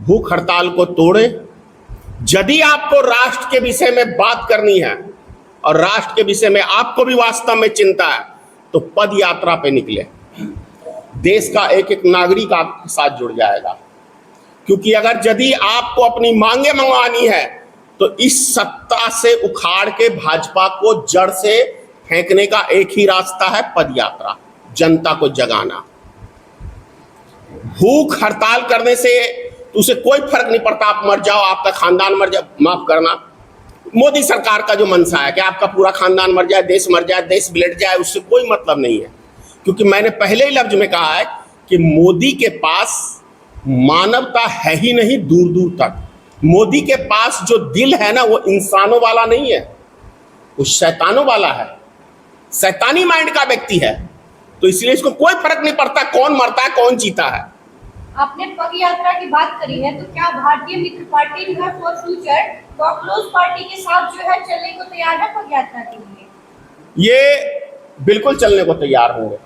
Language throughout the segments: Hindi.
भूख हड़ताल को तोड़े। यदि आपको राष्ट्र के विषय में बात करनी है और राष्ट्र के विषय में आपको भी वास्तव में चिंता है तो पद यात्रा पे निकले। देश का एक एक नागरिक आपके साथ जुड़ जाएगा, क्योंकि अगर यदि आपको अपनी मांगे मंगवानी है तो इस सत्ता से उखाड़ के भाजपा को जड़ से फेंकने का एक ही रास्ता है, पद यात्रा, जनता को जगाना। भूख हड़ताल करने से उसे कोई फर्क नहीं पड़ता, आप मर जाओ, आपका खानदान मर जाए, माफ करना, मोदी सरकार का जो मनसा है कि आपका पूरा खानदान मर जाए, देश बिलट जाए, उससे कोई मतलब नहीं है। क्योंकि मैंने पहले ही लफ्ज में कहा है कि मोदी के पास मानवता है ही नहीं दूर दूर तक। मोदी के पास जो दिल है ना वो इंसानों वाला नहीं है, वो शैतानों वाला है, शैतानी माइंड का व्यक्ति है। तो इसलिए इसको कोई फर्क नहीं पड़ता कौन मरता है कौन जीता है। आपने पद यात्रा की बात करी है, तो क्या भारतीय मित्र पार्टी जो है फॉर फ्यूचर कॉकरोच पार्टी के साथ जो है चलने को तैयार है पद यात्रा के लिए? ये बिल्कुल चलने को तैयार होंगे,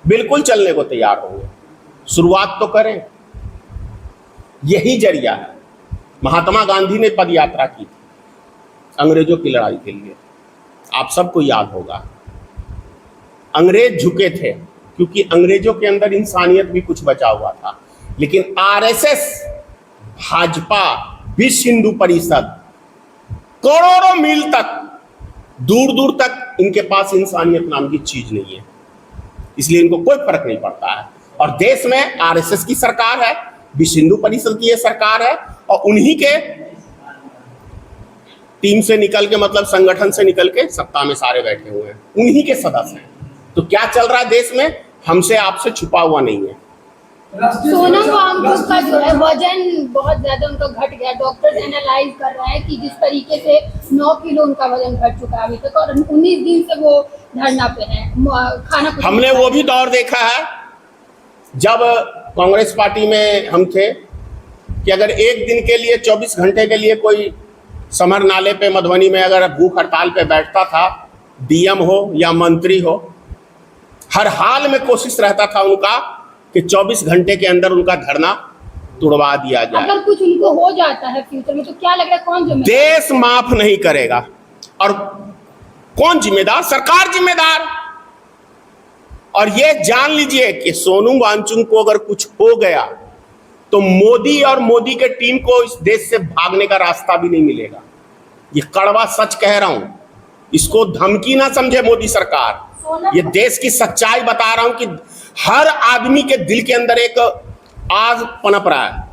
बिल्कुल चलने को तैयार होंगे। शुरुआत तो करें, यही जरिया है। महात्मा गांधी ने पद यात्रा की थी अंग्रेजों की लड़ाई के लिए, आप सबको याद होगा। अंग्रेज झुके थे क्योंकि अंग्रेजों के अंदर इंसानियत भी कुछ बचा हुआ था, लेकिन आरएसएस, भाजपा, विश्व हिंदू परिषद, करोड़ों मील तक, दूर दूर तक इनके पास इंसानियत नाम की चीज नहीं है, इसलिए इनको कोई फर्क नहीं पड़ता है। और देश में आरएसएस की सरकार है, विश्व हिंदू परिषद की ये सरकार है, और उन्हीं के टीम से निकल के, मतलब संगठन से निकल के सत्ता में सारे बैठे हुए हैं, उन्हीं के सदस्य हैं। तो क्या चल रहा है देश में, हमसे आपसे छुपा हुआ नहीं है। सोनम वांगचुक का जो है वजन बहुत ज्यादा उनका घट गया, डॉक्टर्स एनालाइज कर रहे हैं कि जिस तरीके से 9 किलो उनका वजन घट चुका है अभी तक, और 19 दिन से वो धरना पे है, खाना हमने वो भी दौर देखा है जब कांग्रेस पार्टी में हम थे कि अगर एक दिन के लिए 24 घंटे के लिए कोई समर नाले पे मधुबनी में अगर भूख हड़ताल पे बैठता था, डीएम हो या मंत्री हो, हर हाल में कोशिश रहता था उनका कि 24 घंटे के अंदर उनका धरना तुड़वा दिया जाए। अगर कुछ उनको हो जाता है फ्यूचर में तो क्या लग रहा है कौन जिम्मेदार? देश माफ नहीं करेगा। और कौन जिम्मेदार? सरकार जिम्मेदार। और ये जान लीजिए कि सोनम वांगचुक को अगर कुछ हो गया तो मोदी और मोदी के टीम को इस देश से भागने का रास्ता भी नहीं मिलेगा। ये कड़वा सच कह रहा हूं, इसको धमकी ना समझे मोदी सरकार, ये देश की सच्चाई बता रहा हूं कि हर आदमी के दिल के अंदर एक आग पनप रहा है।